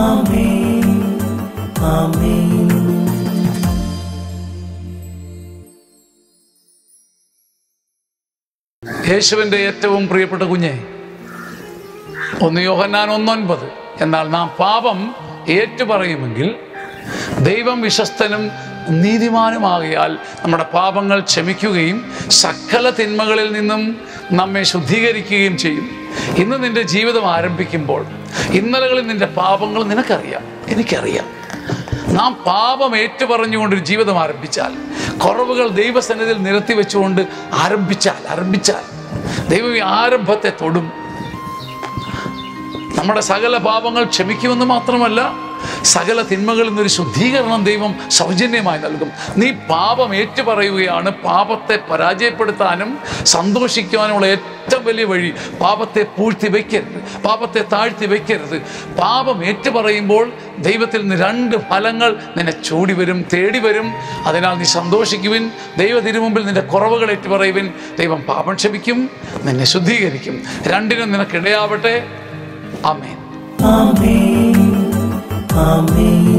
ആമേൻ. ആമേൻ. യേശുവിൻ്റെ ഏറ്റവും പ്രിയപ്പെട്ട കുഞ്ഞെ, 1 യോഹന്നാൻ 1:9, എന്നാൽ നാം പാപം ഏറ്റുപറയുമെങ്കിൽ ദൈവം വിശ്വസ്തനും നീതിമാനുമാകയാൽ നമ്മുടെ പാപങ്ങൾ ക്ഷമിക്കുകയും സകല തിന്മകളിൽ നിന്നും നമ്മെ ശുദ്ധീകരിക്കുകയും ചെയ്യും. ഇന്ന് നിന്റെ ജീവിതം ആരംഭിക്കുമ്പോൾ ഇന്നലകളിൽ നിന്റെ പാപങ്ങൾ നിനക്കറിയാം, എനിക്കറിയാം. നാം പാപം ഏറ്റുപറഞ്ഞുകൊണ്ടൊരു ജീവിതം ആരംഭിച്ചാൽ, കുറവുകൾ ദൈവസന്നിധിയിൽ നിരത്തി വെച്ചുകൊണ്ട് ആരംഭിച്ചാൽ ദൈവം ഈ ആരംഭത്തെ തൊടും. നമ്മുടെ സകല പാപങ്ങൾ ക്ഷമിക്കുമെന്ന് മാത്രമല്ല, സകല തിന്മകളിൽ നിന്നൊരു ശുദ്ധീകരണം ദൈവം സൗജന്യമായി നൽകും. നീ പാപം ഏറ്റുപറയുകയാണ്. പാപത്തെ പരാജയപ്പെടുത്താനും സന്തോഷിക്കുവാനുമുള്ള ഏറ്റവും വലിയ വഴി പാപത്തെ പൂഴ്ത്തി വയ്ക്കരുത്, പാപത്തെ താഴ്ത്തി വയ്ക്കരുത്. പാപം ഏറ്റുപറയുമ്പോൾ ദൈവത്തിൽ നിന്ന് 2 ഫലങ്ങൾ നിന്നെ ചൂടി വരും, തേടി വരും. അതിനാൽ നീ സന്തോഷിക്കുവിൻ. ദൈവ തിരുമുമ്പിൽ നിന്റെ കുറവുകൾ ഏറ്റുപറയുവിൻ. ദൈവം പാപം ക്ഷമിക്കും, നിന്നെ ശുദ്ധീകരിക്കും. 2നും നിനക്കിടയാവട്ടെ. ആമേൻ. ആമേൻ. ആമേൻ.